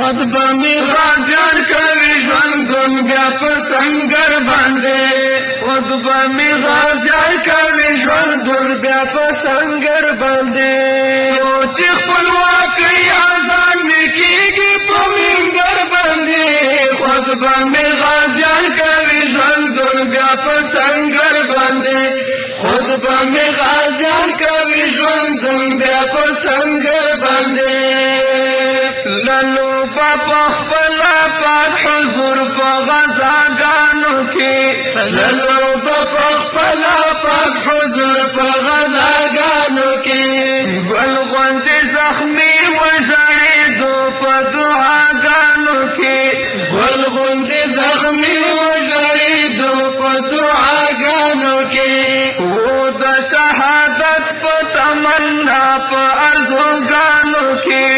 خود به می غازیان کوي ژوندون بیا په سنگر باندې خود به می غازیان کوي ژوندون بیا په سنگر باندې چې خپلواکۍ اذان کېږي په منبر باندې خود به می غازیان کوي ژوندون بیا په سنگر باندې خود به می غازیان کوي ژوندون بیا په سنگر باندې لالو په خپل پاک حضور په غزاګانو کې لالو په خپل پاک حضور په غزاګانو کې ګل غوندې زخمي وژړېدو په دعاګانو کې ګل غوندې زخمي وژړېدو په دعاګانو کې و د شهادت په تمنا په ارزوګانو کې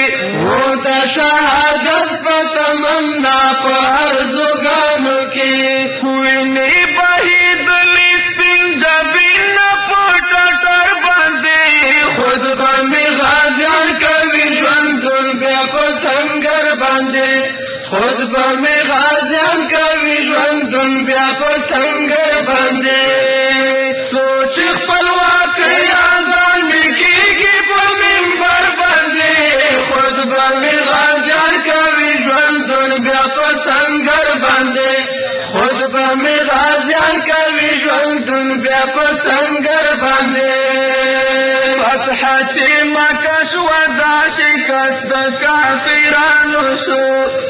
و د شهادت په تمنا په ارزوګانو کې وینې بهېدلې سپین جبین په ټټر باندې خود به مې غازیان کوي ژوندون بیا په سنگر باندې خود به مې غازیان کوي ژوندون بیا په سنگر باندې سوچ خپلواکۍ اذان کېږي په منبر باندې خود به مې غازیان کوي ژوندون بیا په سنگر باندې خود به مې غازیان کوي ژوندون بیا په سنگر باندې فتح چې مکه شوه دا شکست د کافرانو شو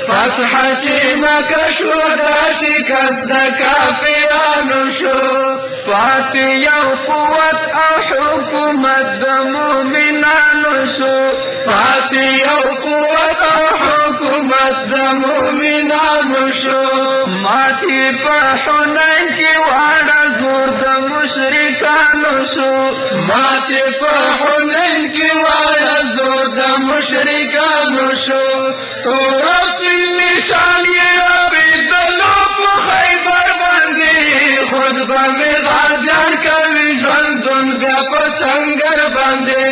فتح چې مکه شوه دا شکست د کافرانو شو پاتې یو قوت او حکومت د مؤمنانو شو پاتې یو قوت او حکومت د مؤمنانو شو ماتې په حنین کې واړه زور د مشرکانو شو ماتې په حنین کې واړه زور د مشرکانو شو تورف نشان یې رابېدلو په خیبر باندې خود به مې غازیان کوي ژوندون بیا په سنگر باندې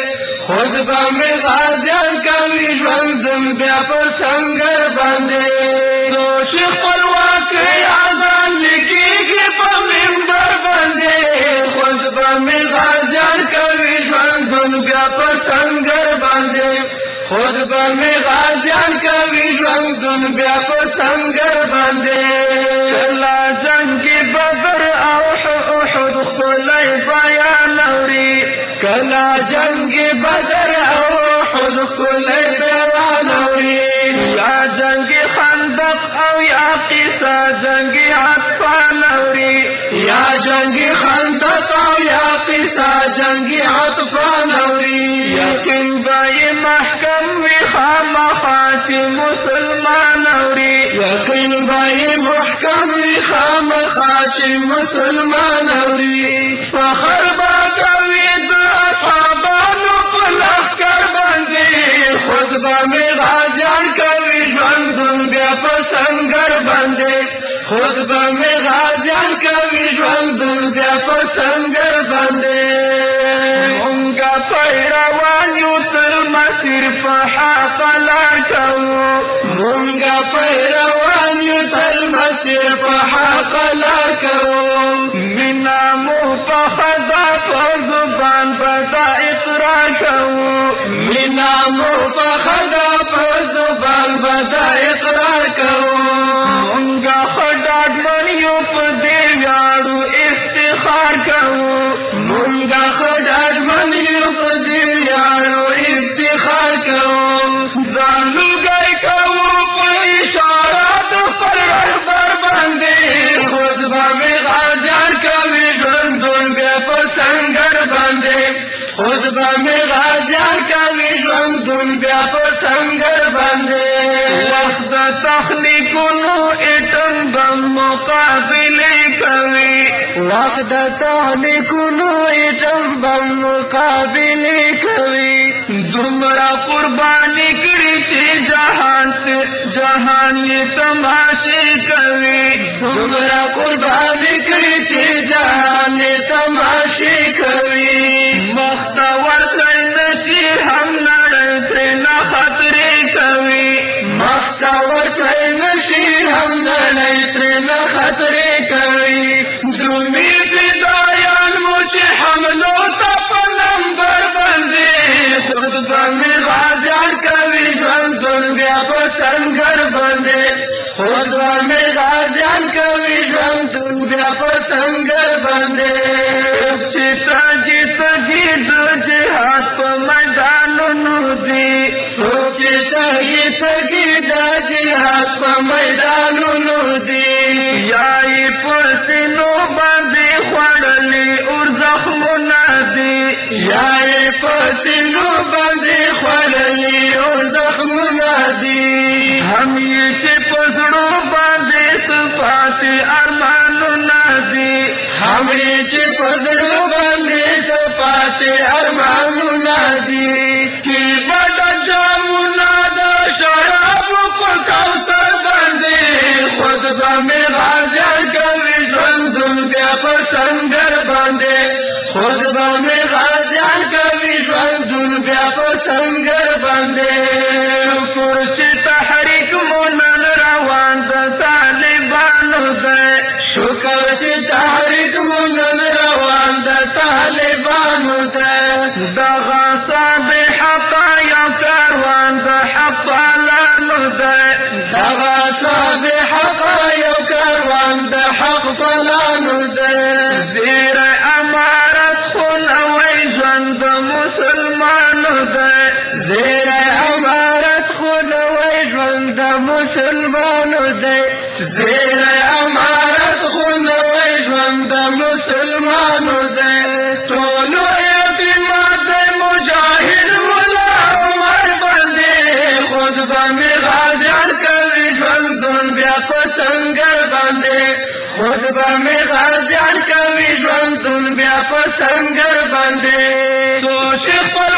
خود به مې غازیان کوي ژوندون بیا په سنگر باندې نوش خپلواکۍ اذان کېږي په منبر باندې خود به مې غازیان کوي ژوندون بیا په سنگر باندې خود به مې غازیان کوي ژوندون بیا په سنگر باندې کله جنګ بدر او احد ښکلی بیان اوري کله جنګ بدر او احد ښکلی بیان اوري یا جنګ خندق او یا قصه جنګ عطفان اوري یا جنګ خندق او یا قصه جنګ عطفان اوري یقین به محکم وي خامخا چې مسلمان اوري یقین به محکم وي خامخا چې مسلمان اوري فخر به کوي د اصحابانو په لښکر باندې خود به مې غازیان کوي ژوندون بیا په سنگر باندې خود به مې غازیان کوي ژوندون بیا په سنگر باندې مونږه پیروان یو تل مسیر په حق لار کوو مونږه پیروان یو تل مسیر په حق لار کوو مینا مو په خدا په زبان بدا اقرار کوو مینا مو په خدا په زبان بدا اقرار کوو مونږه خډاډ من یو په دې ویاړو افتخار کوو مونږه خډاډ من یو په دې ویاړو افتخار کوو ځان لوګی کوو په اشاره د خپل رهبر باندې خود به مې غازیان کوي ژوندون بیا په سنگر باندې خود به مې غازیان کوي ژوندون بیا په سنگر باندې وخت د تخنیکونو اټم بم مقابلې کوي وخت د تخنیکونو اټم بم مقابلې کوي دومره قرباني کړي چې جهان یې تماشې کوي دومره قرباني کړي چې جهان یې تماشې کوي مخته ورته نشي هم نړۍ ترې نه خطرې کوي مخته خطرې کوي درومي فدایان مو چې حملو ته په نمبر باندې خود به مې غازیان کوي ژوندون بیا په سنګر باندې خود به مې غازیان کوي ژوندون بیا په سنګر باندې چې تاګي تاګي د جهاد په میدانونو دي څوک چې تاګي تاګي د جهاد په میدانونو دي یا یې په سینو باندې خوړلي اور زخمونه دي یا یې په سینو باندې خوړلي اور زخمونه دي هم یې چې په زړو باندې صفات ارمانونه دي هم یې چې په زړو باندې صفات ارمانونه دي کی بد جامونه د شراب په کوثر باندې خود به مې غازیان کوي ژوندون بیا په سنګر باندې خود به مې غازیان کوي ژوندون بیا په سنګر باندې پر چې تحریک مو نن روان د طالبانو دی شکر چې تحریک مو نن روان د طالبانو دی دغه صاحب حق یو کاروان د حق پالانو دی دغه صاحب حق یو کاروان د حق پالانو دی زیر امارت خونوی ژوند د مسلمانو دی زیر امارت خونوی ژوند د مسلمانو دی زیر امارت خونوی ژوند د مسلمانو دی ټولو یتیمان د مجاهد ملا عمر باندې خود به مې غازیان کوي ژوندون بیا په سنګر باندې خود به مې غازیان کوي ژوندون بیا په سنګر باندې تو چې خپل